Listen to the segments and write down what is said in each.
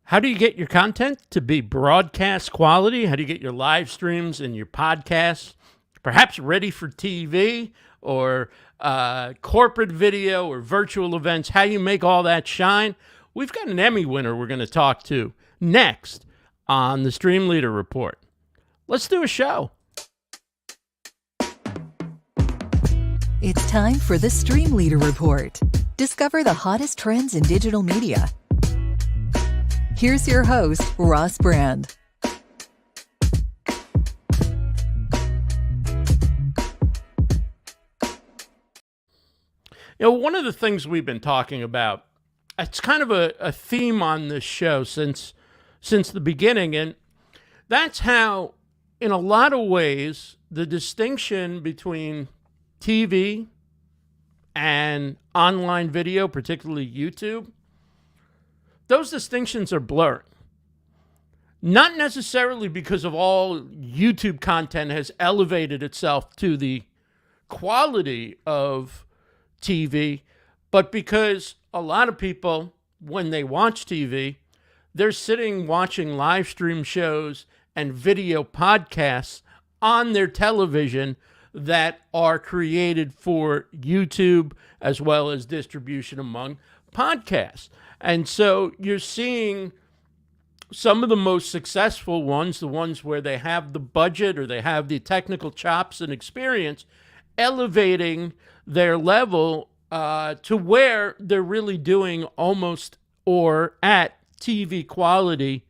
How do you get your content to be broadcast quality? How do you get your live streams and your podcasts perhaps ready for TV or corporate video or virtual events? How you make all that shine? We've got an Emmy winner we're going to talk to next on the StreamLeader Report. Let's do a show. It's time for the StreamLeader Report. Discover the hottest trends in digital media. Here's your host, Ross Brand. One of the things we've been talking about, it's kind of a theme on this show since the beginning, and that's how, in a lot of ways, the distinction between TV and online video, particularly YouTube, those distinctions are blurring. Not necessarily because of all YouTube content has elevated itself to the quality of TV, but because a lot of people, when they watch TV, they're sitting watching live stream shows and video podcasts on their television that are created for YouTube as well as distribution among podcasts. And so you're seeing some of the most successful ones, the ones where they have the budget or they have the technical chops and experience, elevating their level to where they're really doing almost or at TV quality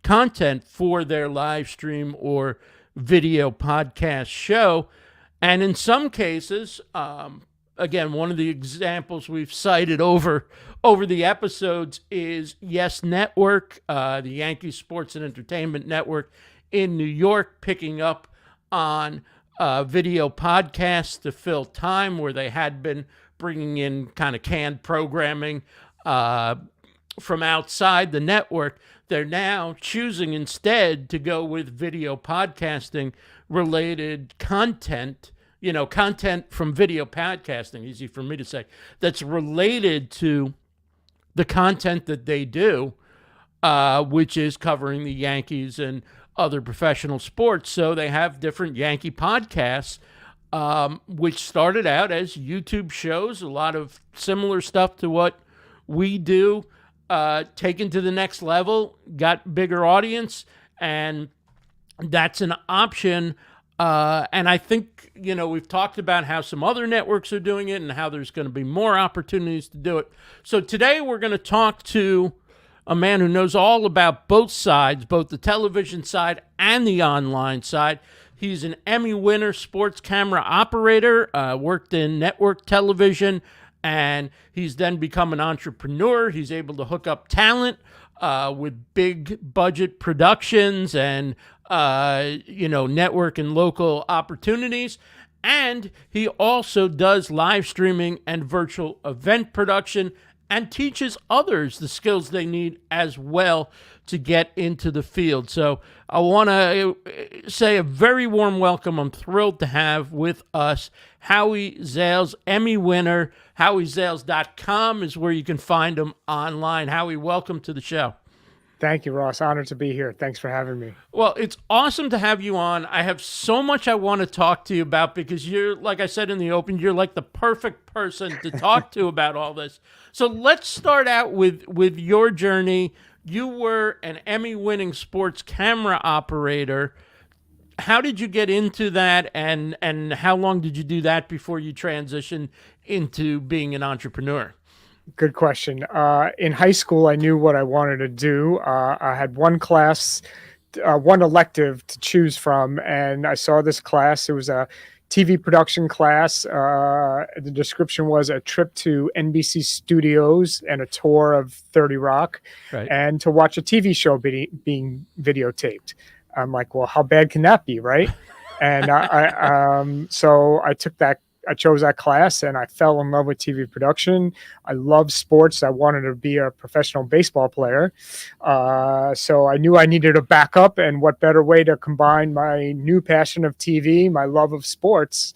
content for their live stream or video podcast show. And in some cases, again, one of the examples we've cited over the episodes is Yes Network, the Yankee Sports and Entertainment Network in New York, picking up on video podcasts to fill time where they had been bringing in kind of canned programming from outside the network. They're now choosing instead to go with video podcasting related content, content from video podcasting, easy for me to say, that's related to the content that they do, which is covering the Yankees and other professional sports. So they have different Yankee podcasts, which started out as YouTube shows, a lot of similar stuff to what we do, taken to the next level, got bigger audience, and that's an option. And I think, we've talked about how some other networks are doing it and how there's going to be more opportunities to do it. So today we're going to talk to a man who knows all about both sides, both the television side and the online side. He's an Emmy winner, sports camera operator, worked in network television, and he's then become an entrepreneur. He's able to hook up talent with big budget productions and network and local opportunities. And he also does live streaming and virtual event production and teaches others the skills they need as well to get into the field. So I want to say a very warm welcome. I'm thrilled to have with us Howie Zales, Emmy winner. HowieZales.com is where you can find him online. Howie, welcome to the show. Thank you, Ross. Honored to be here. Thanks for having me. Well, it's awesome to have you on. I have so much I want to talk to you about because you're, like I said in the open, you're like the perfect person to talk to about all this. So let's start out with your journey. You were an Emmy-winning sports camera operator. How did you get into that, and how long did you do that before you transitioned into being an entrepreneur? Good question. In high school, I knew what I wanted to do. I had one class, one elective to choose from, and I saw this class. It was a TV production class. The description was a trip to NBC studios and a tour of 30 Rock, right, and to watch a TV show being videotaped. I'm like, well, how bad can that be, right? And so I took that. I chose that class and I fell in love with TV production. I love sports. I wanted to be a professional baseball player. So I knew I needed a backup, and what better way to combine my new passion of TV, my love of sports.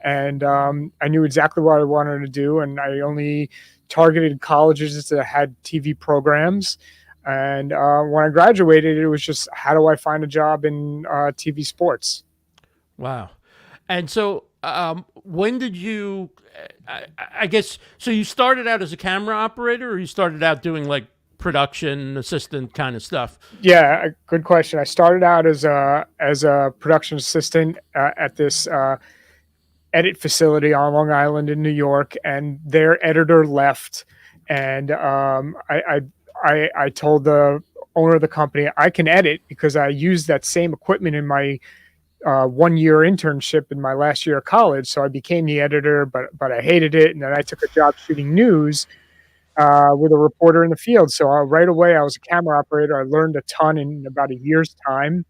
And I knew exactly what I wanted to do. And I only targeted colleges that had TV programs. And when I graduated, it was just, how do I find a job in TV sports? Wow. And so, when did you, I guess, so you started out as a camera operator, or you started out doing like production assistant kind of stuff? Yeah, good question. I started out as a production assistant at this edit facility on Long Island in New York, and their editor left, and I told the owner of the company I can edit because I used that same equipment in my 1 year internship in my last year of college. So I became the editor, but I hated it, and then I took a job shooting news with a reporter in the field. So right away, I was a camera operator. I learned a ton in about a year's time.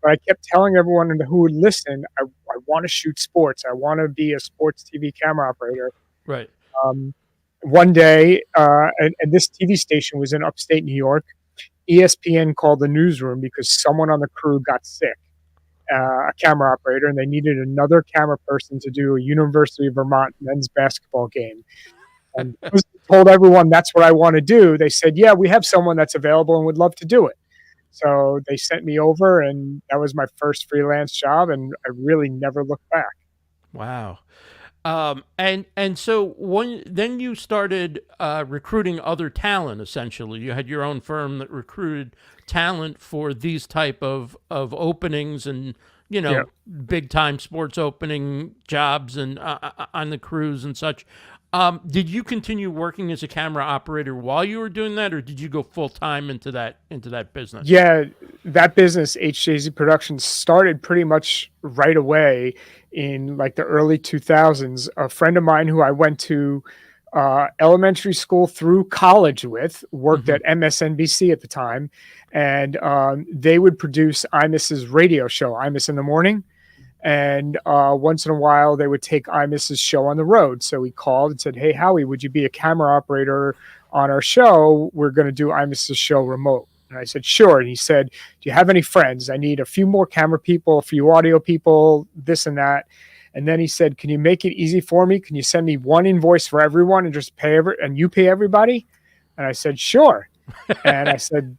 But I kept telling everyone who would listen, I want to shoot sports. I want to be a sports TV camera operator. Right. One day, and this TV station was in upstate New York, ESPN called the newsroom because someone on the crew got sick, a camera operator, and they needed another camera person to do a University of Vermont men's basketball game. And I told everyone that's what I want to do. They said, yeah, we have someone that's available and would love to do it. So they sent me over, and that was my first freelance job, and I really never looked back. Wow. And so then you started recruiting other talent. Essentially, you had your own firm that recruited talent for these type of openings, and big time sports opening jobs, and on the crews and such. Did you continue working as a camera operator while you were doing that, or did you go full time into that business? Yeah, that business, HJZ Productions, started pretty much right away in like the early 2000s. A friend of mine who I went to elementary school through college with worked at MSNBC at the time, and they would produce Imus's radio show, Imus in the Morning. And once in a while, they would take Imus's show on the road. So we called and said, hey, Howie, would you be a camera operator on our show? We're going to do Imus's show remote. And I said, sure. And he said, do you have any friends? I need a few more camera people, a few audio people, this and that. And then he said, can you make it easy for me? Can you send me one invoice for everyone and just and you pay everybody? And I said, sure. And I said,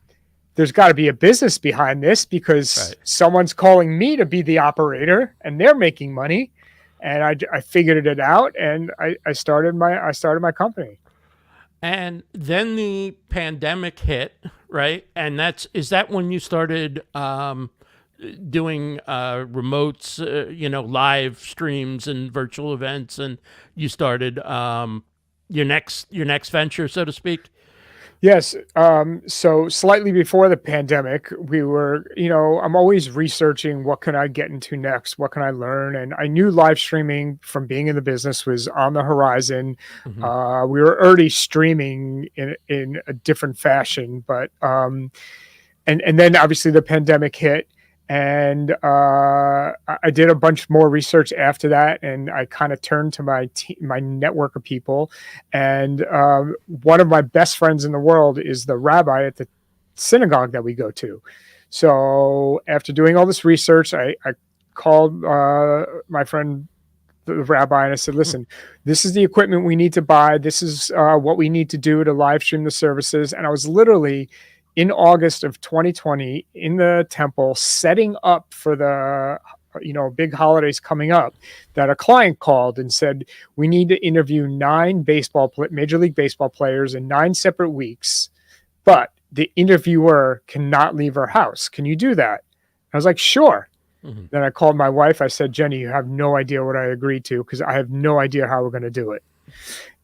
there's got to be a business behind this because someone's calling me to be the operator and they're making money. And I figured it out, and I started my company. And then the pandemic hit, right? And is that when you started doing remotes, live streams and virtual events, and you started your next venture, so to speak? Yes. So slightly before the pandemic, we were, I'm always researching what can I get into next? What can I learn? And I knew live streaming from being in the business was on the horizon. We were already streaming in a different fashion, but, and then obviously the pandemic hit, and I did a bunch more research after that, and I kind of turned to my network of people. And one of my best friends in the world is the rabbi at the synagogue that we go to. So after doing all this research, I called my friend, the rabbi, and I said, listen, this is the equipment we need to buy. This is what we need to do to live stream the services. And I was literally in August of 2020 in the temple setting up for the big holidays coming up, that a client called and said, we need to interview 9 Major League Baseball players in 9 separate weeks, but the interviewer cannot leave her house. Can you do that? I was like, sure. Then I called my wife. I said, Jenny, you have no idea what I agreed to, because I have no idea how we're going to do it.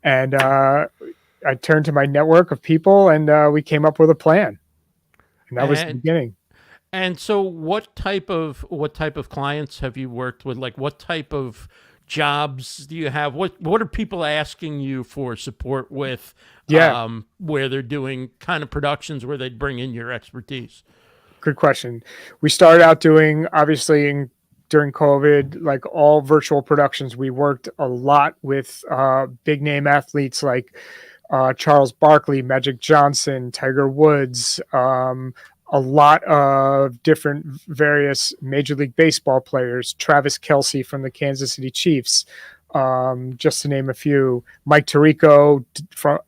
And I turned to my network of people, and we came up with a plan. And that was the beginning. And so what type of clients have you worked with? Like, what type of jobs do you have? What are people asking you for support with? Where they're doing kind of productions where they'd bring in your expertise? Good question. We started out doing, obviously, during COVID, like all virtual productions. We worked a lot with big name athletes like Charles Barkley, Magic Johnson, Tiger Woods, a lot of different various Major League Baseball players, Travis Kelce from the Kansas City Chiefs, just to name a few, Mike Tirico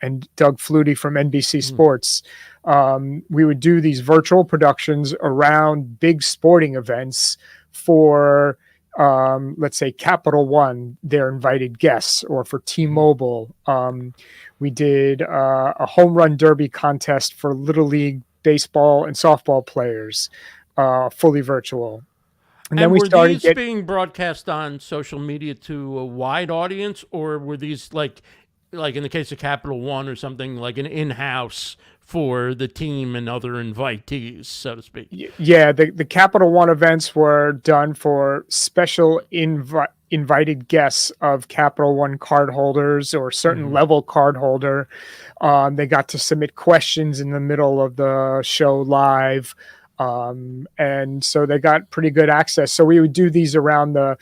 and Doug Flutie from NBC Sports. we would do these virtual productions around big sporting events for, let's say, Capital One, their invited guests, or for T-Mobile. We did a home run derby contest for Little League baseball and softball players, fully virtual. And then were these being broadcast on social media to a wide audience, or were these like in the case of Capital One or something, like an in-house for the team and other invitees, so to speak? Yeah, the Capital One events were done for special invited guests of Capital One card holders or certain level card holder. They got to submit questions in the middle of the show live. And so they got pretty good access. So we would do these around the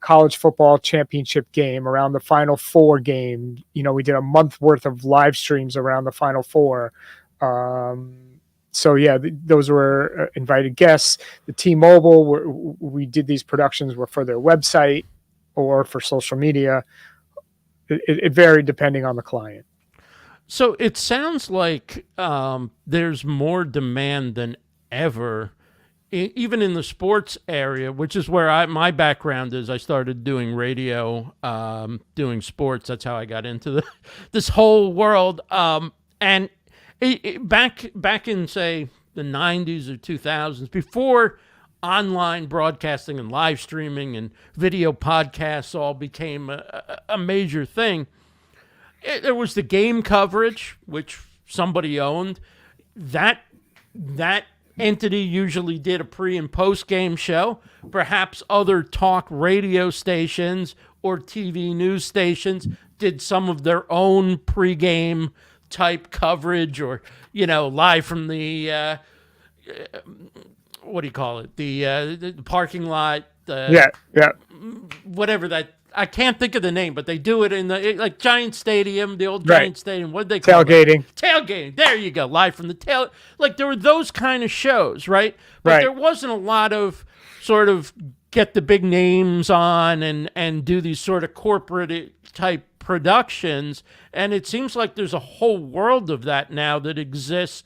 college football championship game, around the Final Four game. We did a month worth of live streams around the Final Four. So yeah, those were invited guests. The T-Mobile, we did these productions were for their website or for social media. It varied depending on the client. So it sounds like there's more demand than ever, even in the sports area, which is where my background is. I started doing radio, doing sports. That's how I got into this whole world. And back in, say, the 90s or 2000s, before online broadcasting and live streaming and video podcasts all became a major thing, there was the game coverage, which somebody owned. That entity usually did a pre and post game show. Perhaps other talk radio stations or TV news stations did some of their own pregame type coverage, or live from the what do you call it, the parking lot, whatever that. I can't think of the name, but they do it in like Giant Stadium, the old Giant Stadium. What did they call Tailgating. It? Tailgating. There you go. Live from the tail. Like, there were those kind of shows, right? But there wasn't a lot of sort of get the big names on and do these sort of corporate type productions. And it seems like there's a whole world of that now that exists,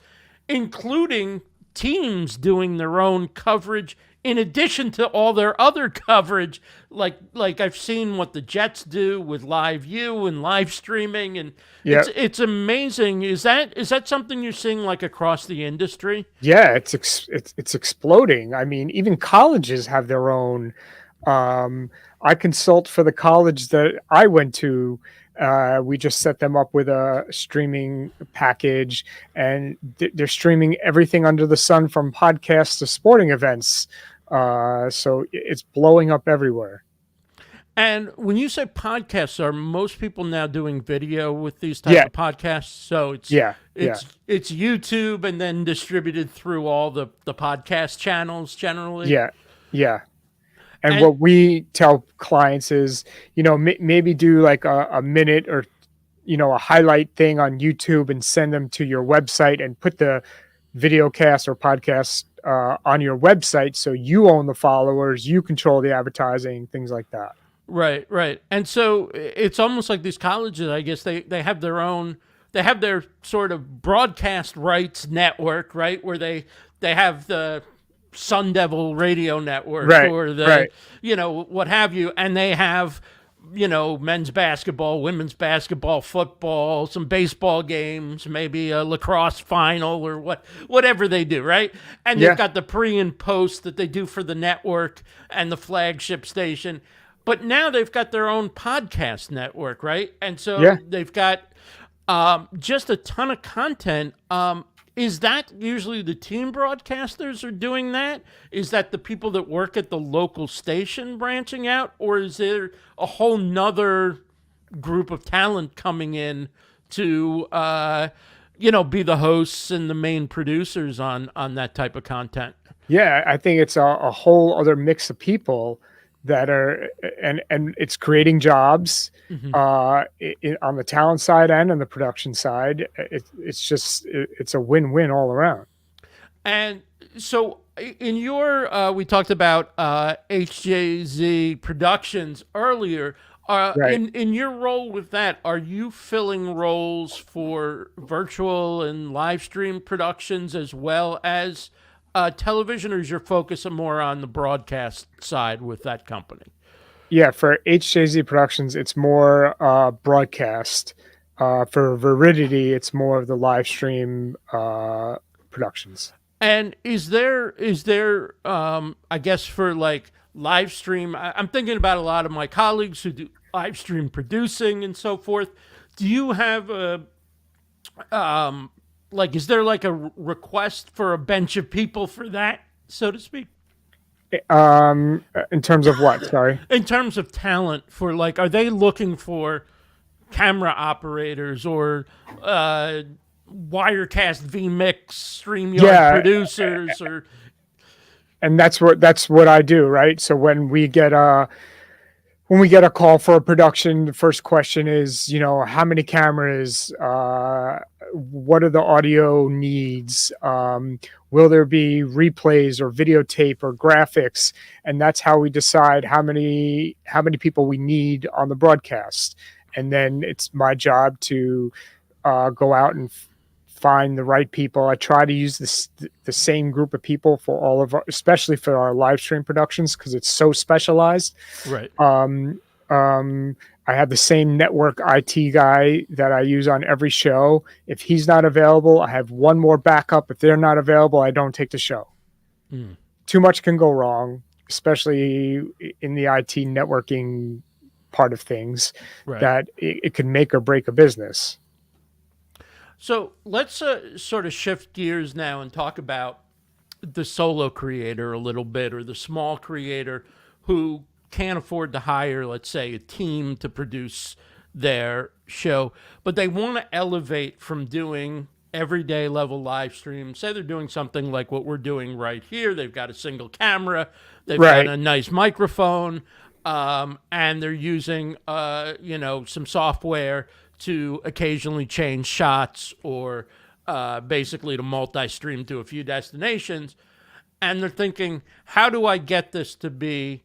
including teams doing their own coverage in addition to all their other coverage. Like I've seen what the Jets do with Live U and live streaming, and it's amazing. Is that something you're seeing like across the industry? Yeah, it's exploding. I mean, even colleges have their own. I consult for the college that I went to. We just set them up with a streaming package, and they're streaming everything under the sun, from podcasts to sporting events. So it's blowing up everywhere. And when you say podcasts, are most people now doing video with these types of podcasts? So it's YouTube and then distributed through all the podcast channels generally? Yeah. And what we tell clients is, maybe do like a minute or, a highlight thing on YouTube and send them to your website, and put the video cast or podcast on your website, so you own the followers, you control the advertising, things like that. Right. And so it's almost like these colleges, I guess they have their sort of broadcast rights network, right? Where they have the Sun Devil radio network, or the, what have you. And they have, men's basketball, women's basketball, football, some baseball games, maybe a lacrosse final, or whatever they do, right? And they've got the pre and post that they do for the network and the flagship station. But now they've got their own podcast network, right? And so they've got just a ton of content. Is that usually the team broadcasters are doing that? Is that the people that work at the local station branching out? Or is there a whole nother group of talent coming in to, be the hosts and the main producers on that type of content? Yeah, I think it's a whole other mix of people that are, and it's creating jobs on the talent side and on the production side. It's a win-win all around. And so in your, we talked about HJZ Productions earlier. Right. In your role with that, are you filling roles for virtual and live stream productions as well as television, or is your focus more on the broadcast side with that company? Yeah, for HJZ Productions, it's more broadcast. For Veridity, it's more of the live stream productions. And is there I guess for like live stream, I'm thinking about a lot of my colleagues who do live stream producing and so forth. Do you have a like, is there like a request for a bench of people for that, so to speak? In terms of what? Sorry. In terms of talent, for like, are they looking for camera operators or Wirecast vMix, StreamYard producers, or And that's what I do, right? So when we get a call for a production, the first question is, how many cameras, what are the audio needs, will there be replays or videotape or graphics, and that's how we decide how many people we need on the broadcast. And then it's my job to go out and find the right people. I try to use the same group of people for all of our, especially for our live stream productions, because it's so specialized. right? I have the same network IT guy that I use on every show. If he's not available, I have one more backup. If they're not available, I don't take the show. Too much can go wrong, especially in the IT networking part of things, Right. that it can make or break a business. So let's sort of shift gears now and talk about the solo creator a little bit, or the small creator who can't afford to hire, let's say, a team to produce their show, but they want to elevate from doing everyday level live stream. Say they're doing something like what we're doing right here. They've got a single camera, they've Right. got a nice microphone, and they're using some software to occasionally change shots, or basically to multi-stream to a few destinations. And they're thinking, how do I get this to be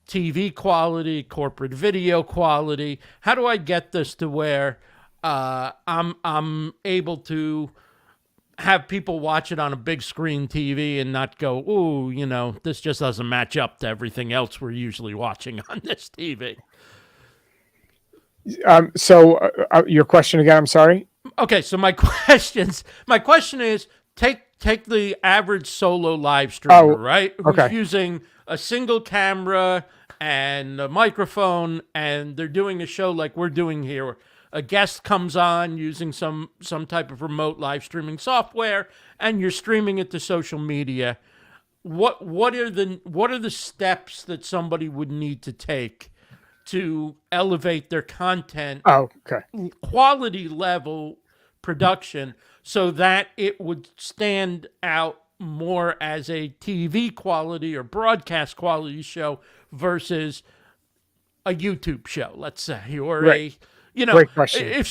TV quality, corporate video quality? How do I get this to where I'm able to have people watch it on a big screen TV and not go, ooh, this just doesn't match up to everything else we're usually watching on this TV? So your question again, I'm sorry. Okay, so my question is, take the average solo live streamer, right? okay. Who's using a single camera and a microphone, and they're doing a show like we're doing here. A guest comes on using some type of remote live streaming software, and you're streaming it to social media. What are the steps that somebody would need to take to elevate their content quality level production so that it would stand out more as a TV quality or broadcast quality show versus a YouTube show, let's say, or Right. Great question. if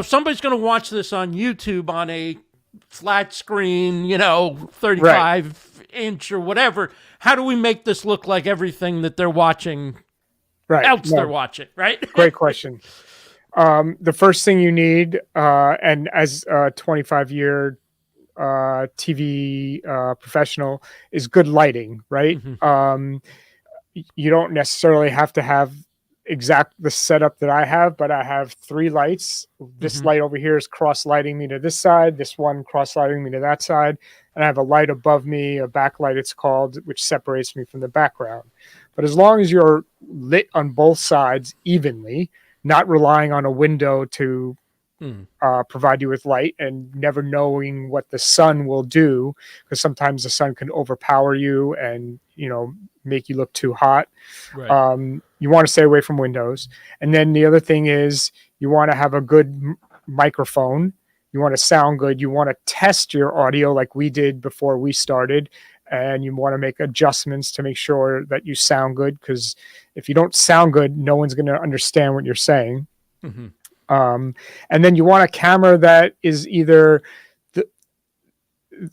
somebody's going to watch this on YouTube on a flat screen, 35-inch or whatever, how do we make this look like everything that they're watching? Right. They're watching, right? Great question. The first thing you need, and as a 25-year TV professional, is good lighting, right? Mm-hmm. You don't necessarily have to have the setup that I have, but I have 3 lights. This Mm-hmm. light over here is cross lighting me to this side, this one cross lighting me to that side, and I have a light above me, a backlight it's called, which separates me from the background. But as long as you're lit on both sides evenly, not relying on a window to provide you with light, and never knowing what the sun will do, because sometimes the sun can overpower you and make you look too hot. Right. You want to stay away from windows. And then the other thing is, you want to have a good microphone. You want to sound good. You want to test your audio like we did before we started, and you want to make adjustments to make sure that you sound good, because if you don't sound good, no one's going to understand what you're saying. Mm-hmm. And then you want a camera that is either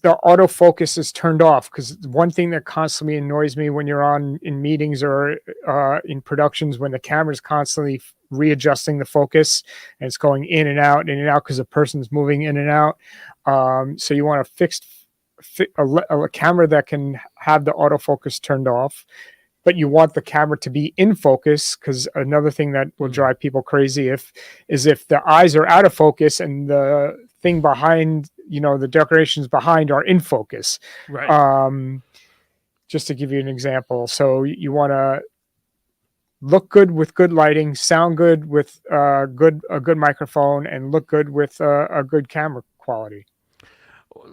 the autofocus is turned off, because one thing that constantly annoys me when you're in meetings or in productions, when the camera's constantly readjusting the focus and it's going in and out because the person's moving in and out. So you want a camera that can have the autofocus turned off, but you want the camera to be in focus, because another thing that will drive people crazy is if the eyes are out of focus and the thing behind, the decorations behind are in focus. Right. Just to give you an example. So you want to look good with good lighting, sound good with a good microphone, and look good with a good camera quality.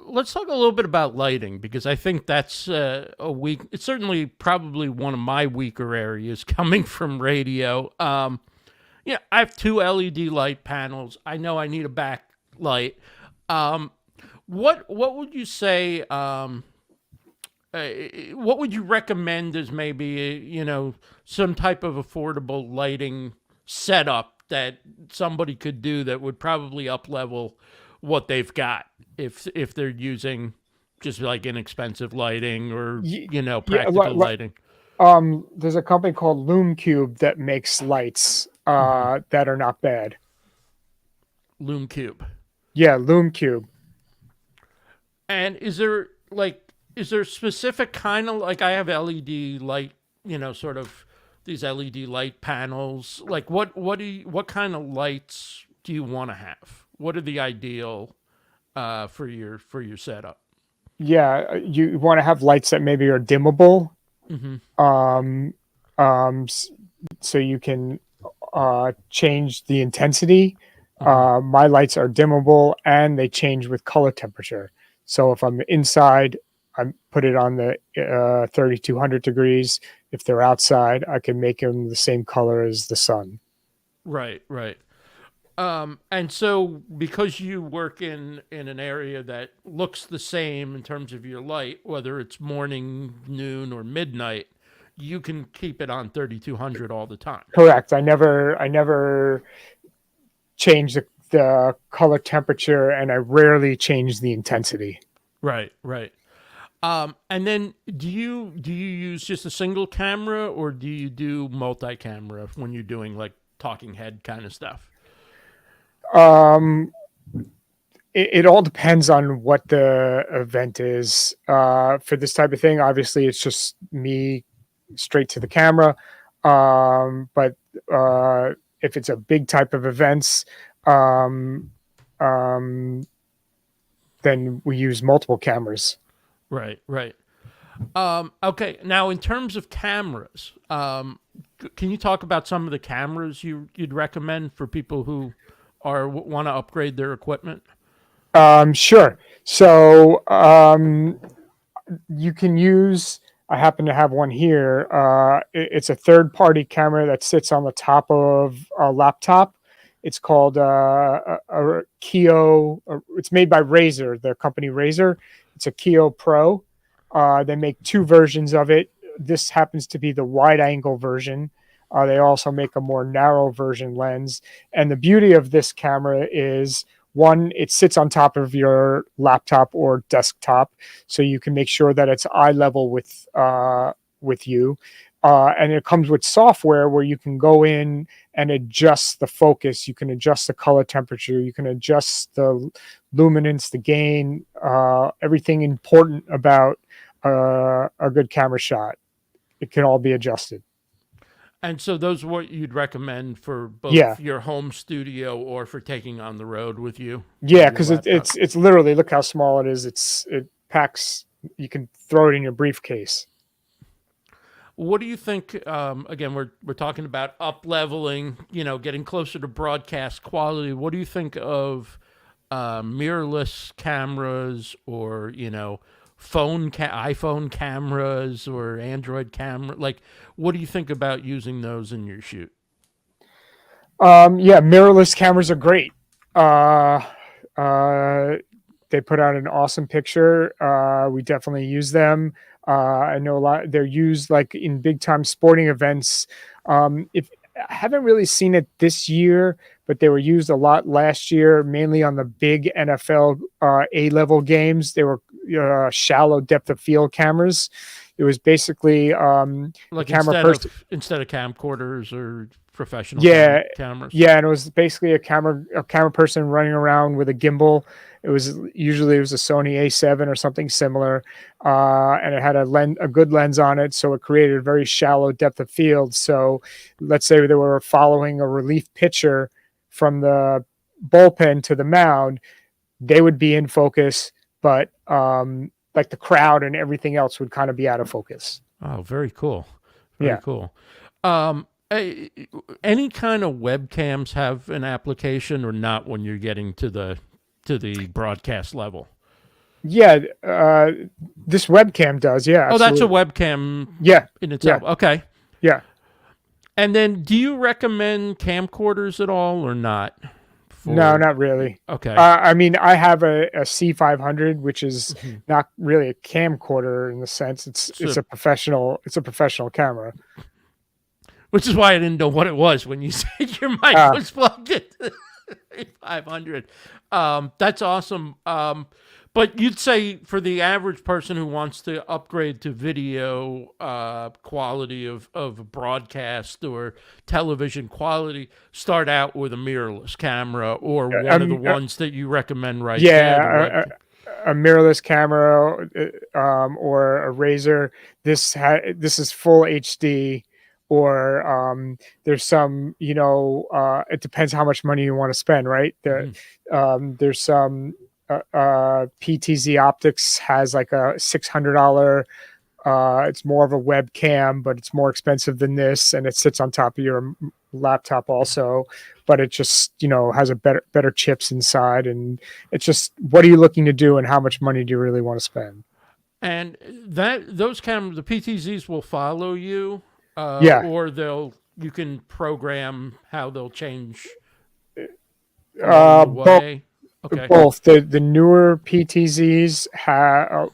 Let's talk a little bit about lighting, because I think that's it's certainly probably one of my weaker areas coming from radio. Yeah, I have 2 LED light panels. I know I need a backlight. What would you say? What would you recommend as maybe some type of affordable lighting setup that somebody could do that would probably up level what they've got if they're using just like inexpensive lighting or practical lighting? There's a company called Lume Cube that makes lights that are not bad. Lume Cube. Yeah, Lume Cube. And is there specific kind of, like, I have LED light, sort of these LED light panels. Like what kind of lights do you want to have? What are the ideal for your setup? Yeah, you want to have lights that maybe are dimmable. So you can change the intensity. My lights are dimmable and they change with color temperature. So if I'm inside, I put it on the 3200 degrees. If they're outside, I can make them the same color as the sun. Right. And so because you work in an area that looks the same in terms of your light, whether it's morning, noon, or midnight, you can keep it on 3200 all the time. Correct. I never change the color temperature, and I rarely change the intensity. Right. And then do you use just a single camera, or do you do multi-camera when you're doing like talking head kind of stuff? It all depends on what the event is. For this type of thing, obviously it's just me straight to the camera. But if it's a big type of events, then we use multiple cameras. Right. Okay. Now, in terms of cameras, can you talk about some of the cameras you'd recommend for people who want to upgrade their equipment? Sure. So you can use, I happen to have one here. It's a third-party camera that sits on the top of a laptop. It's called a Keo. It's made by Razer, the company Razer. It's a Keo Pro. They make 2 versions of it. This happens to be the wide-angle version. They also make a more narrow version lens. And the beauty of this camera is, one, it sits on top of your laptop or desktop, so you can make sure that it's eye level with you. And it comes with software where you can go in and adjust the focus. You can adjust the color temperature. You can adjust the luminance, the gain, everything important about a good camera shot. It can all be adjusted. And so those are what you'd recommend for both your home studio or for taking on the road with you? Yeah, because it's literally, look how small it is. It packs, you can throw it in your briefcase. What do you think? Again, we're talking about up leveling, getting closer to broadcast quality. What do you think of mirrorless cameras, or iPhone cameras or Android camera? Like, what do you think about using those in your shoot? Yeah, mirrorless cameras are great. They put out an awesome picture. We definitely use them. I know a lot. They're used like in big time sporting events. If I haven't really seen it this year, but they were used a lot last year, mainly on the big NFL A-level games. They were shallow depth of field cameras. It was basically like camera instead of camcorders or professional cameras. Yeah, and it was basically a camera person running around with a gimbal. It was a Sony A7 or something similar, and it had a good lens on it, so it created a very shallow depth of field. So let's say they were following a relief pitcher from the bullpen to the mound, they would be in focus, but like the crowd and everything else would kind of be out of focus. Oh, very cool. Very cool. Any kind of webcams have an application or not when you're getting to the broadcast level? Yeah, this webcam does. Yeah. Oh, that's a webcam. Yeah. In itself. Yeah. Okay. Yeah. And then, do you recommend camcorders at all or not? No, not really. Okay. I mean, I have a C500, which is not really a camcorder in the sense it's a professional camera. Which is why I didn't know what it was when you said your mic was plugged into 500. That's awesome. But you'd say for the average person who wants to upgrade to video quality of broadcast or television quality, start out with a mirrorless camera or one of the ones that you recommend right there. Yeah, a mirrorless camera or a Razor. This is full HD. Or there's some, it depends how much money you want to spend, right? There's some PTZ Optics has like a $600. It's more of a webcam, but it's more expensive than this, and it sits on top of your laptop also. But it just has a better chips inside, and it's just what are you looking to do, and how much money do you really want to spend? And those cameras, the PTZs will follow you. Or you can program how they'll change both. Okay. Both the newer PTZs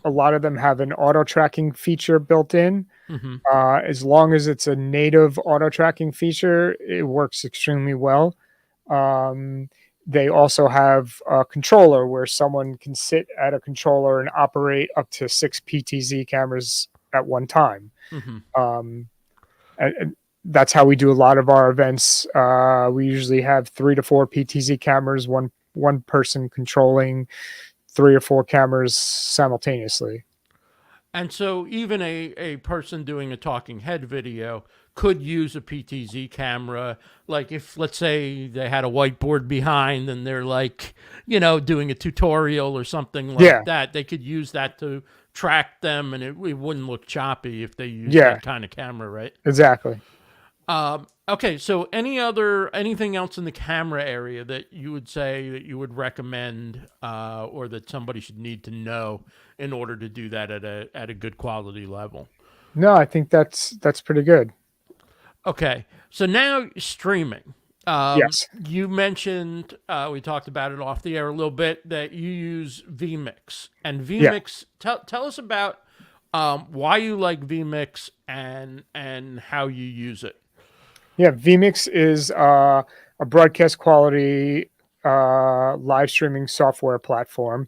a lot of them have an auto tracking feature built in. As long as it's a native auto tracking feature, it works extremely well. They also have a controller where someone can sit at a controller and operate up to 6 PTZ cameras at one time. And that's how we do a lot of our events. We usually have 3 to 4 PTZ cameras, one person controlling 3 or 4 cameras simultaneously. And so even a person doing a talking head video could use a PTZ camera. Like if, let's say, they had a whiteboard behind and they're like, doing a tutorial or something like that, they could use that to track them, and it wouldn't look choppy if they use that kind of camera, right? Exactly. Okay, so anything else in the camera area that you would say that you would recommend or that somebody should need to know in order to do that at a good quality level? No, I think that's pretty good. Okay, so now streaming. Yes. You mentioned, we talked about it off the air a little bit, that you use vMix. And vMix, tell us about why you like vMix and how you use it. Yeah, vMix is a broadcast quality live streaming software platform.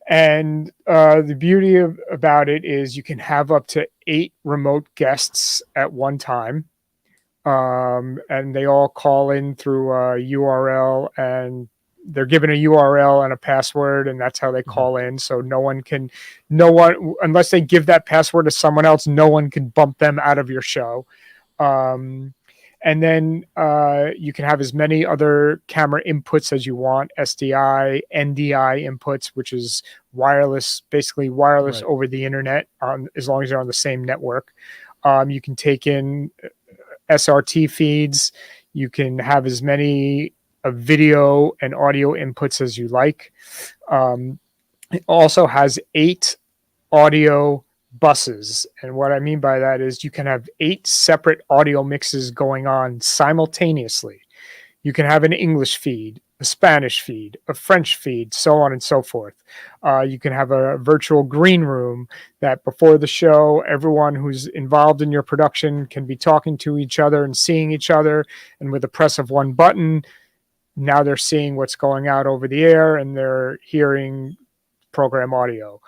And the beauty about it is you can have up to 8 remote guests at one time. And they all call in through a URL, and they're given a URL and a password, and that's how they call in. So no one, unless they give that password to someone else, no one can bump them out of your show. And then you can have as many other camera inputs as you want, SDI, NDI inputs, which is basically wireless over the internet, as long as you're on the same network. You can take in SRT feeds. You can have as many video and audio inputs as you like. It also has 8 audio buses. And what I mean by that is you can have 8 separate audio mixes going on simultaneously. You can have an English feed, a Spanish feed, a French feed, so on and so forth. You can have a virtual green room that before the show, everyone who's involved in your production can be talking to each other and seeing each other. And with the press of one button, now they're seeing what's going out over the air and they're hearing program audio.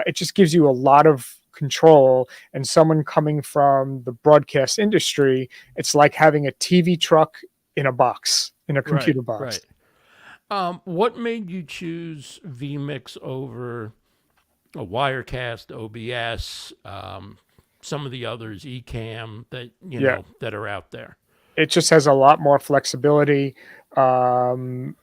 It just gives you a lot of control. And someone coming from the broadcast industry, it's like having a TV truck in a box, in a computer box. Right. What made you choose vMix over a Wirecast, OBS, some of the others, Ecamm that that are out there? It just has a lot more flexibility. The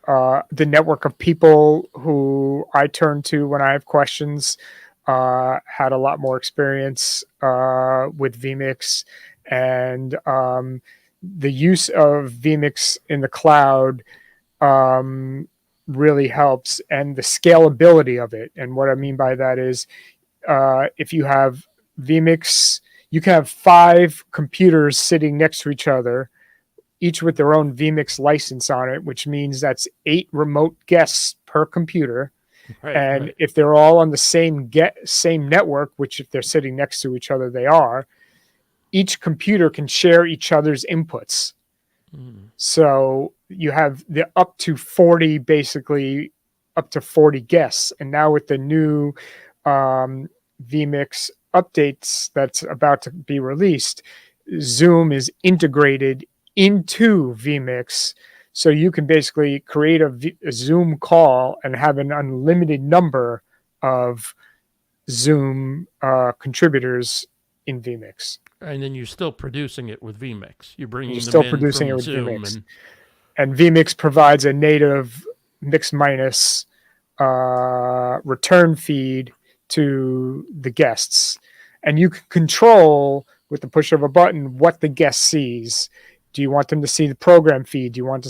network of people who I turn to when I have questions had a lot more experience with vMix, and the use of vMix in the cloud really helps, and the scalability of it. And what I mean by that is if you have vMix, you can have 5 computers sitting next to each other, each with their own vMix license on it, which means that's 8 remote guests per computer. Right, and if they're all on the same network, which if they're sitting next to each other, they are, each computer can share each other's inputs. So you have the up to 40 guests. And now with the new vMix updates that's about to be released, Zoom is integrated into vMix. So you can basically create a Zoom call and have an unlimited number of Zoom contributors in vMix. And then you're still producing it with vMix. You're still producing it with Zoom vMix. And vMix provides a native mix minus return feed to the guests. And you can control with the push of a button what the guest sees. Do you want them to see the program feed? Do you want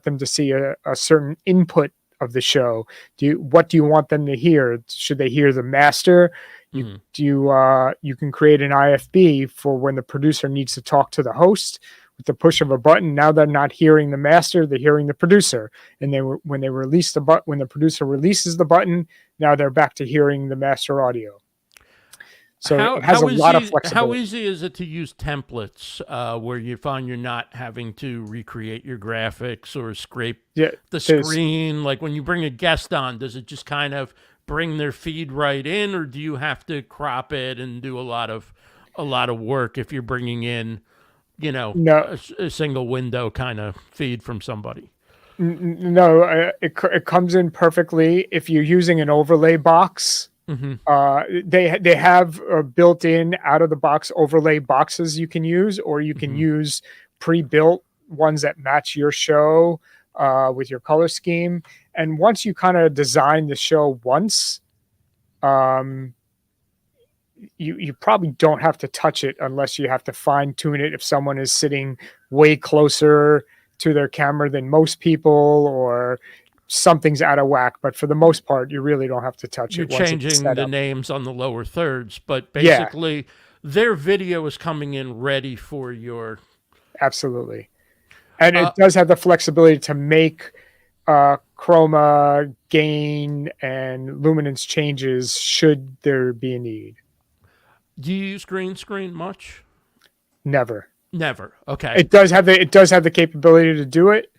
them to see a certain input of the show? What do you want them to hear? Should they hear the master? You can create an IFB for when the producer needs to talk to the host with the push of a button. Now they're not hearing the master; they're hearing the producer. And when the producer releases the button, now they're back to hearing the master audio. So it has a lot of flexibility. How easy is it to use templates where you find you're not having to recreate your graphics or scrape the screen? Like when you bring a guest on, does it just kind of bring their feed right in, or do you have to crop it and do a lot of work if you're bringing in, a single window kind of feed from somebody? No, it comes in perfectly. If you're using an overlay box, they have built-in out-of-the-box overlay boxes you can use, or you can use pre-built ones that match your show with your color scheme. And once you kind of design the show once, you probably don't have to touch it unless you have to fine-tune it if someone is sitting way closer to their camera than most people, or something's out of whack. But for the most part, you really don't have to touch it. You're changing the names on the lower thirds, but basically their video is coming in ready for your... Absolutely. And it does have the flexibility to make chroma, gain, and luminance changes should there be a need. Do you use green screen much? Never. Okay. It does have the capability to do it.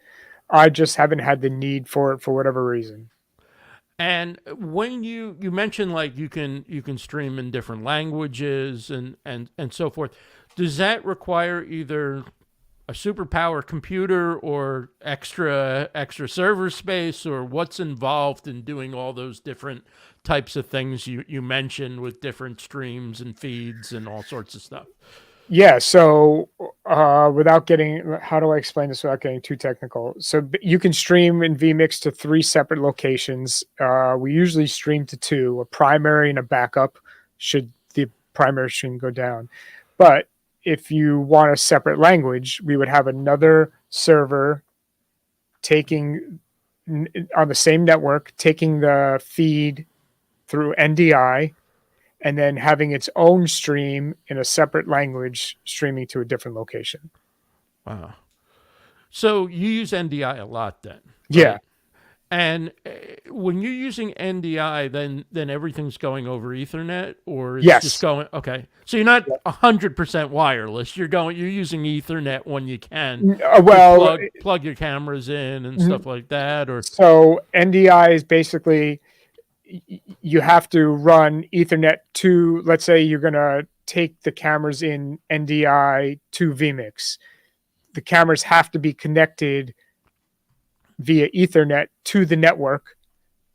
I just haven't had the need for it for whatever reason. And when you mentioned like you can stream in different languages and so forth, does that require either a superpower computer or extra server space, or what's involved in doing all those different types of things you mentioned with different streams and feeds and all sorts of stuff? Yeah, so without getting, how do I explain this without getting too technical? So you can stream in vMix to 3 separate locations. We usually stream to 2, a primary and a backup, should the primary stream go down. But if you want a separate language, we would have another server taking on the same network, taking the feed through NDI, and then having its own stream in a separate language streaming to a different location. Wow. So you use NDI a lot then? Right? Yeah. And when you're using NDI, then everything's going over Ethernet, or it's Yes. just going. Okay, so you're not 100% wireless. You're using Ethernet when you can. Well, Plug your cameras in and stuff like that, or so NDI is basically you have to run Ethernet to. Let's say you're gonna take the cameras in NDI to vMix. The cameras have to be connected via Ethernet to the network.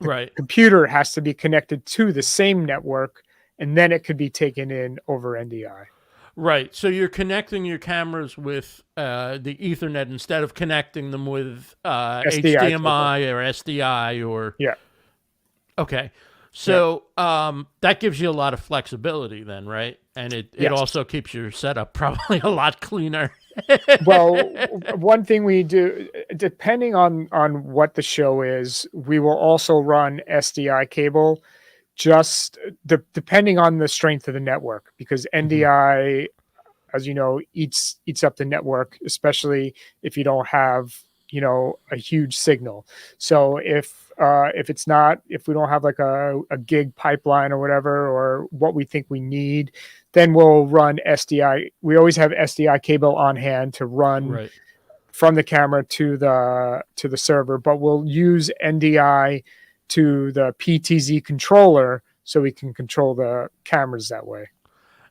right. Computer has to be connected to the same network, and then it could be taken in over NDI. Right. So you're connecting your cameras with the Ethernet instead of connecting them with SDI HDMI or SDI or. Yeah. Okay. So that gives you a lot of flexibility then, right? And it also keeps your setup probably a lot cleaner. Well, one thing we do, depending on what the show is, we will also run SDI cable, just depending on the strength of the network, because NDI, as you know, eats up the network, especially if you don't have, you know, a huge signal. So if we don't have like a gig pipeline or whatever, or what we think we need, then we'll run SDI. We always have SDI cable on hand to run from the camera to the server, but we'll use NDI to the PTZ controller so we can control the cameras that way.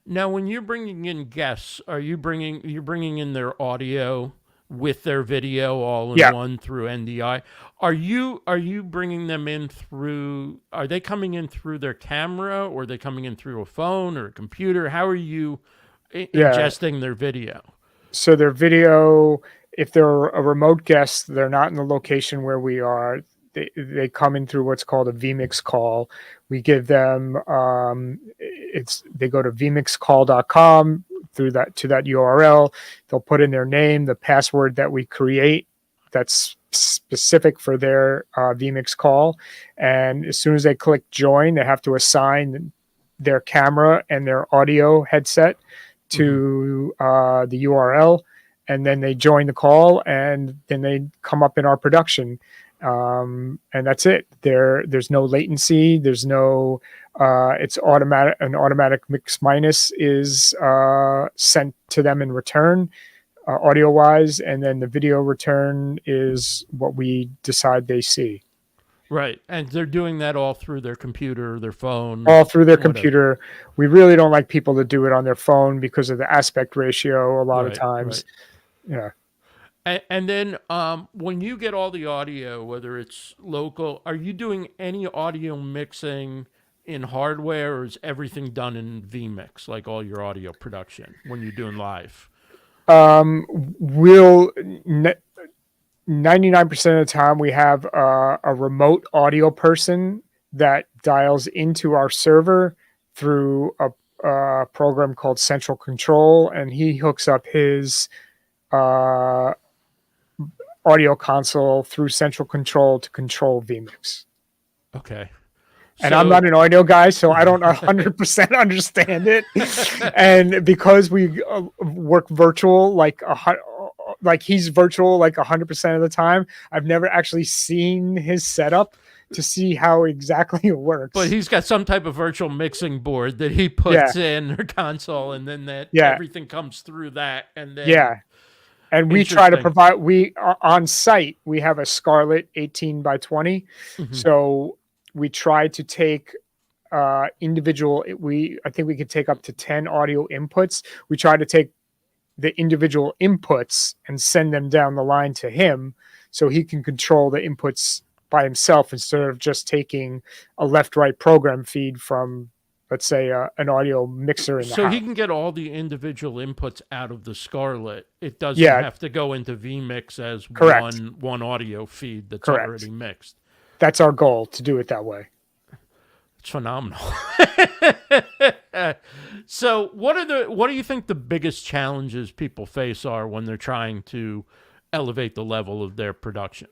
Now, when you're bringing in guests, you're bringing in their audio with their video all in one through NDI? Are you bringing them in through? Are they coming in through their camera, or are they coming in through a phone or a computer? How are you ingesting their video? So their video, if they're a remote guest, they're not in the location where we are. They come in through what's called a vMix call. We give them they go to vmixcall.com to that URL. They'll put in their name, the password that we create that's specific for their vMix call, and as soon as they click join, they have to assign their camera and their audio headset to the URL, and then they join the call, and then they come up in our production. And that's it. There's no latency. There's no, it's automatic. An automatic mix minus is sent to them in return, audio wise, and then the video return is what we decide they see. Right, and they're doing that all through their computer, their phone. All through their computer. We really don't like people to do it on their phone because of the aspect ratio. A lot of times, yeah. And then when you get all the audio, whether it's local, are you doing any audio mixing in hardware, or is everything done in vMix, like all your audio production when you're doing live? 99% of the time we have a remote audio person that dials into our server through a program called Central Control, and he hooks up his audio console through Central Control to control vMix. Okay. And I'm not an audio guy, so I don't 100% understand it. And because we work virtual, like he's virtual like 100% of the time, I've never actually seen his setup to see how exactly it works. But he's got some type of virtual mixing board that he puts in her console, and then everything comes through that, and then and we try to provide. On site we have a Scarlett 18x20, so we try to take individual. I think we could take up to 10 audio inputs. We try to take the individual inputs and send them down the line to him, so he can control the inputs by himself instead of just taking a left-right program feed from, let's say, an audio mixer in the house. So he can get all the individual inputs out of the Scarlett. It doesn't have to go into vMix as one audio feed that's already mixed. That's our goal, to do it that way. It's phenomenal. So what do you think the biggest challenges people face are when they're trying to elevate the level of their production?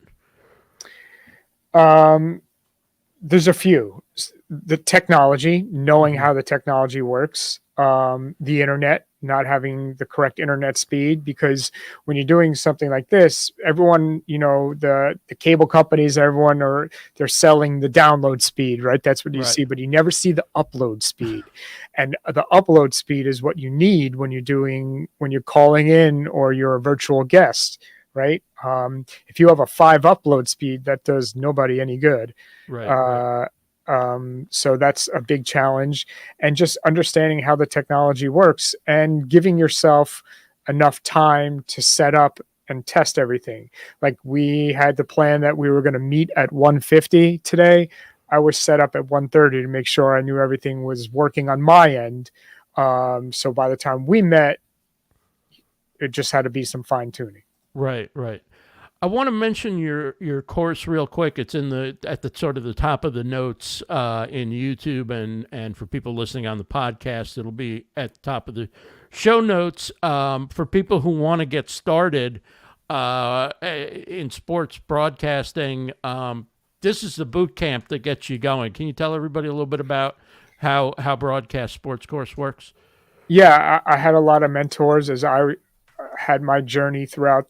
There's a few. The technology, knowing how the technology works, the internet, not having the correct internet speed, because when you're doing something like this, everyone, the cable companies, everyone they're selling the download speed, right? That's what you Right. see, but you never see the upload speed. And the upload speed is what you need when you're calling in or you're a virtual guest, right? If you have a 5 upload speed, that does nobody any good. Right. So that's a big challenge, and just understanding how the technology works and giving yourself enough time to set up and test everything. Like, we had the plan that we were going to meet at 1:50 today. I was set up at 1:30 to make sure I knew everything was working on my end. So by the time we met, it just had to be some fine tuning. Right. I want to mention your course real quick. It's at the sort of the top of the notes in YouTube, and for people listening on the podcast, it'll be at the top of the show notes. For people who want to get started in sports broadcasting, this is the boot camp that gets you going. Can you tell everybody a little bit about how broadcast sports course works? Yeah, I had a lot of mentors as I had my journey throughout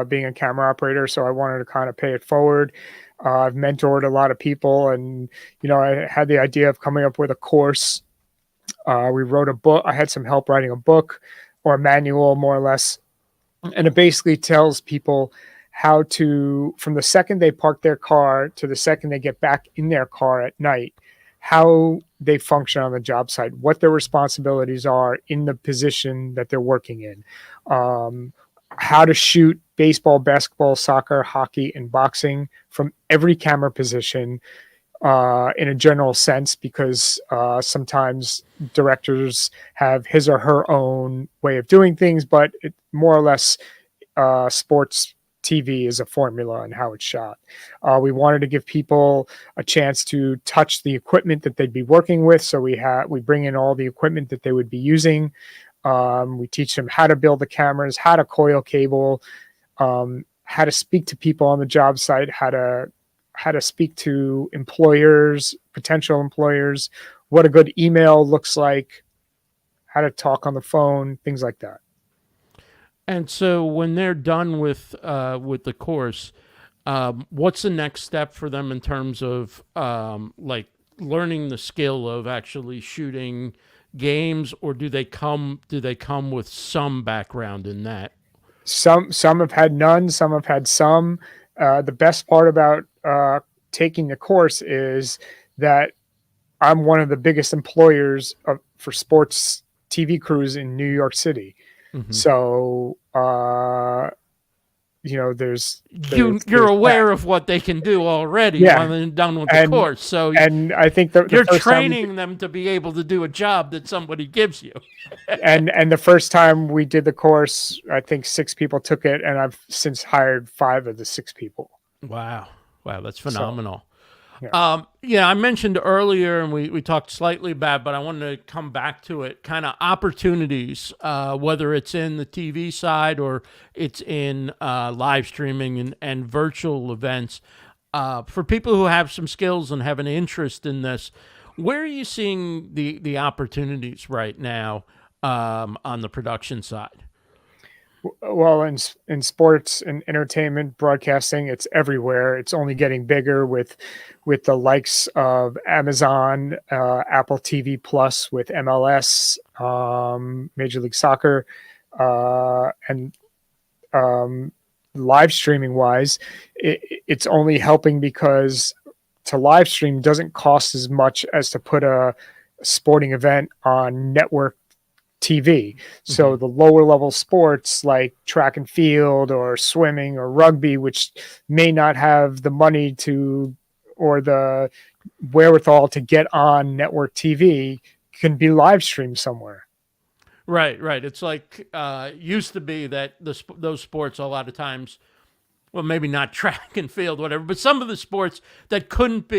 being a camera operator, so I wanted to kind of pay it forward. I've mentored a lot of people, and I had the idea of coming up with a course. We wrote a book. I had some help writing a book, or a manual, more or less, and it basically tells people how to, from the second they park their car to the second they get back in their car at night, how they function on the job site, what their responsibilities are in the position that they're working in, how to shoot baseball, basketball, soccer, hockey, and boxing from every camera position in a general sense, because sometimes directors have his or her own way of doing things, but it more or less sports TV is a formula and how it's shot. We wanted to give people a chance to touch the equipment that they'd be working with. So we bring in all the equipment that they would be using. We teach them how to build the cameras, how to coil cable, how to speak to people on the job site, how to speak to employers, potential employers, what a good email looks like, how to talk on the phone, things like that. And so when they're done with the course, what's the next step for them in terms of like learning the skill of actually shooting games, or do they come with some background in that? Some have had none, some have had some. The best part about taking the course is that I'm one of the biggest employers for sports TV crews in New York City. Mm-hmm. So, you're aware of what they when they're done with the course. So, and I think you're training them to be able to do a job that somebody gives you. and the first time we did the course, I think 6 people took it, and I've since hired 5 of the 6 people. Wow, that's phenomenal. So, I mentioned earlier, and we talked slightly about, but I wanted to come back to it, kind of opportunities, whether it's in the TV side or it's in live streaming and virtual events. For people who have some skills and have an interest in this, where are you seeing the opportunities right now on the production side? Well, in sports and entertainment broadcasting, it's everywhere. It's only getting bigger with the likes of Amazon, Apple TV Plus with MLS, Major League Soccer, and live streaming wise, it's only helping because to live stream doesn't cost as much as to put a sporting event on network TV. So mm-hmm. the lower level sports like track and field or swimming or rugby, which may not have the money or the wherewithal to get on network TV, can be live streamed somewhere. Right. It's like used to be that those sports a lot of times, well, maybe not track and field, whatever, but some of the sports they couldn't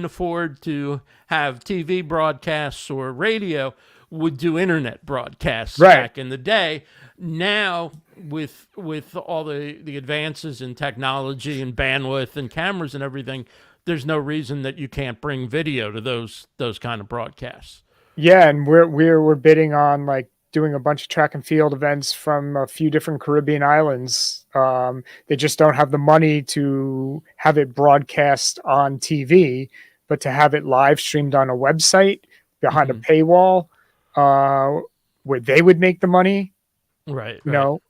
afford to have TV broadcasts or radio, would do internet broadcasts back in the day. Now, with all the advances in technology and bandwidth and cameras and everything, there's no reason that you can't bring video to those kind of broadcasts. Yeah, and we're bidding on like doing a bunch of track and field events from a few different Caribbean islands. They just don't have the money to have it broadcast on TV, but to have it live streamed on a website behind a paywall, where they would make the money. Right. You know?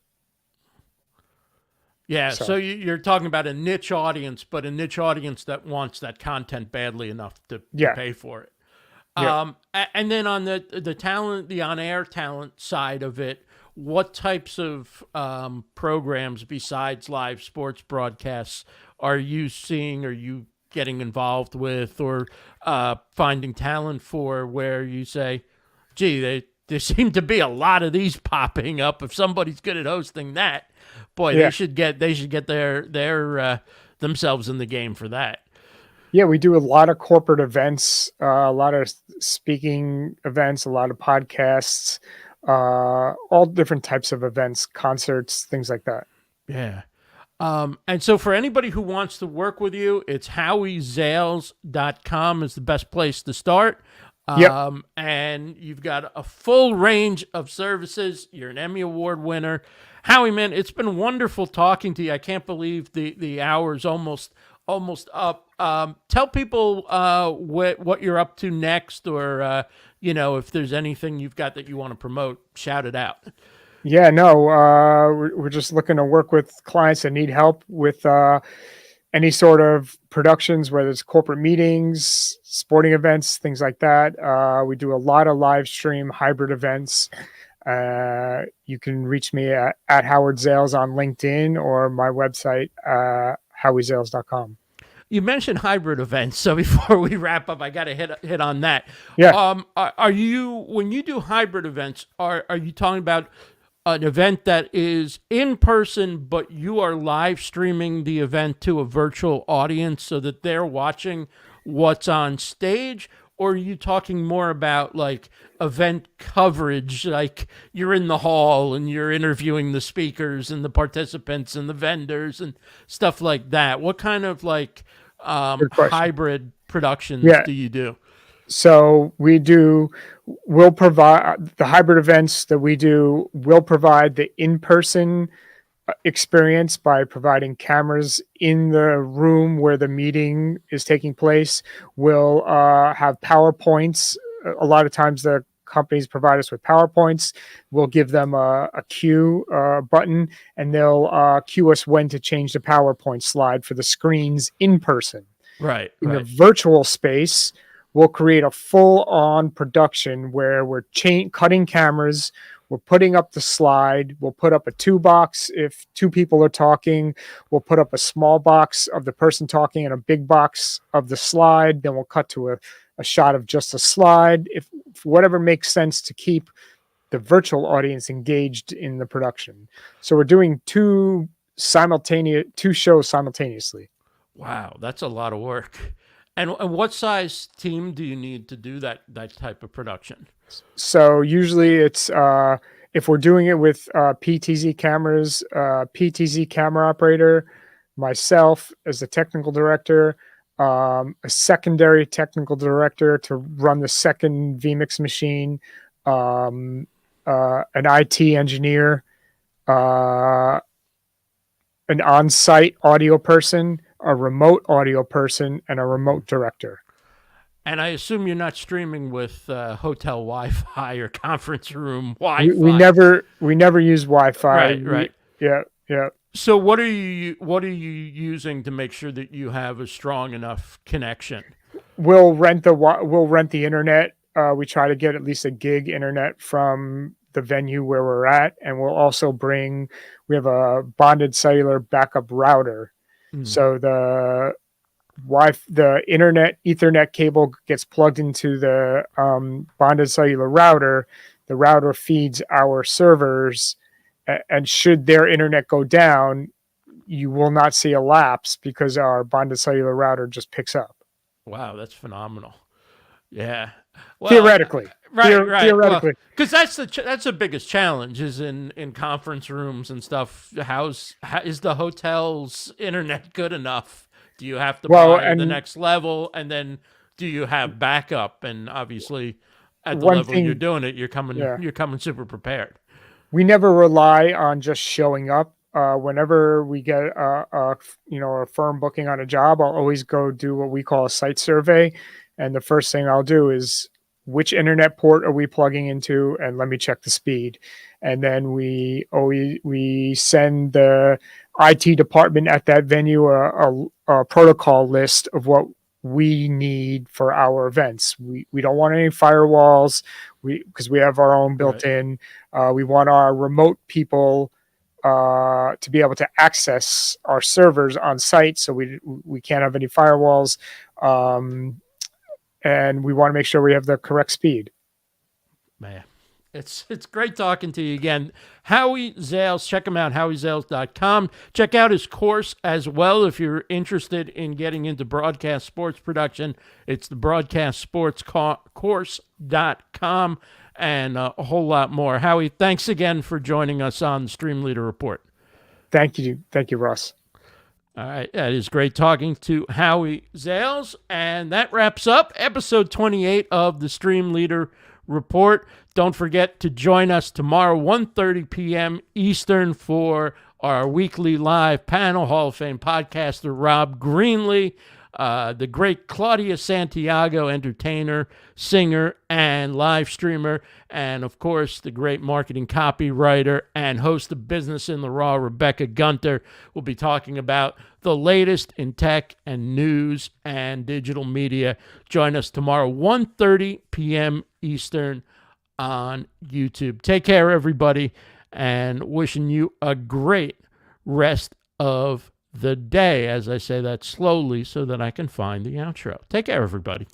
Yeah. So you're talking about a niche audience, but a niche audience that wants that content badly enough to pay for it. Yeah. And then on the talent, the on-air talent side of it, what types of programs besides live sports broadcasts are you seeing, are you getting involved with, or finding talent for, where you say, gee, there seem to be a lot of these popping up. If somebody's good at hosting that, boy, they should get their themselves in the game for that. Yeah, we do a lot of corporate events, a lot of speaking events, a lot of podcasts, all different types of events, concerts, things like that. Yeah. And so for anybody who wants to work with you, it's HowieZales.com is the best place to start. And you've got a full range of services. You're an Emmy Award winner. Howie, man, it's been wonderful talking to you. I can't believe the hour's almost up. Tell people what you're up to next, or if there's anything you've got that you want to promote, shout it out. Yeah, no, we're just looking to work with clients that need help with any sort of productions, whether it's corporate meetings, sporting events, things like that. We do a lot of live stream hybrid events. You can reach me at Howard Zales on LinkedIn, or my website, HowieZales.com. You mentioned hybrid events, so before we wrap up, I got to hit on that. Yeah. Are you, when you do hybrid events, are you talking about an event that is in person, but you are live streaming the event to a virtual audience so that they're watching what's on stage? Or are you talking more about like event coverage, like you're in the hall and you're interviewing the speakers and the participants and the vendors and stuff like that? What kind of like hybrid productions do you do? So we'll provide the hybrid events that we do. We'll provide the in-person experience by providing cameras in the room where the meeting is taking place. We'll have PowerPoints. A lot of times the companies provide us with PowerPoints. We'll give them a cue button, and they'll cue us when to change the PowerPoint slide for the screens in person. Right. In the virtual space, we'll create a full-on production where we're cutting cameras. We're putting up the slide. We'll put up a 2-box if 2 people are talking. We'll put up a small box of the person talking and a big box of the slide. Then we'll cut to a shot of just a slide. If whatever makes sense to keep the virtual audience engaged in the production. So we're doing 2 shows simultaneously. Wow, that's a lot of work. And what size team do you need to do that type of production? So usually it's if we're doing it with PTZ cameras, PTZ camera operator, myself as the technical director, a secondary technical director to run the second vMix machine, an IT engineer, an on-site audio person, a remote audio person, and a remote director. And I assume you're not streaming with hotel Wi-Fi or conference room Wi-Fi. We never use Wi-Fi. Right. Yeah. So what are you using to make sure that you have a strong enough connection? We'll rent the internet. We try to get at least a gig internet from the venue where we're at, and we'll also we have a bonded cellular backup router. So the internet Ethernet cable gets plugged into the bonded cellular router. The router feeds our servers, and should their internet go down, you will not see a lapse because our bonded cellular router just picks up. Wow, that's phenomenal. Yeah. Well, theoretically. Right. Theoretically. Because that's the biggest challenge is in conference rooms and stuff. Is the hotel's internet good enough? Do you have to buy the next level? And then do you have backup? And obviously, at the one level thing, you're doing it, you're coming yeah, super prepared. we never rely on just showing up. Whenever we get a firm booking on a job, I'll always go do what we call a site survey, and the first thing I'll do is which internet port are we plugging into, and let me check the speed. And then we send the IT department at that venue a protocol list of what we need for our events. We don't want any firewalls, because we have our own built in. We want our remote people to be able to access our servers on site, so we can't have any firewalls, and we want to make sure we have the correct speed. Man, it's great talking to you again. Howie Zales, check him out, howiezales.com. Check out his course as well if you're interested in getting into broadcast sports production. It's the broadcastsportscourse.com, and a whole lot more. Howie, thanks again for joining us on the StreamLeader Report. Thank you, Ross. All right, that is great talking to Howie Zales, and that wraps up episode 28 of the StreamLeader Report. Don't forget to join us tomorrow, 1:30 p.m. Eastern, for our weekly live panel. Hall of Fame podcaster Rob Greenlee, the great Claudia Santiago, entertainer, singer, and live streamer, and of course the great marketing copywriter and host of Business in the Raw, Rebecca Gunter. We'll be talking about the latest in tech and news and digital media. Join us tomorrow, 1:30 p.m. Eastern on YouTube. Take care, everybody, and wishing you a great rest of the day. As I say that slowly so that I can find the outro. Take care, everybody.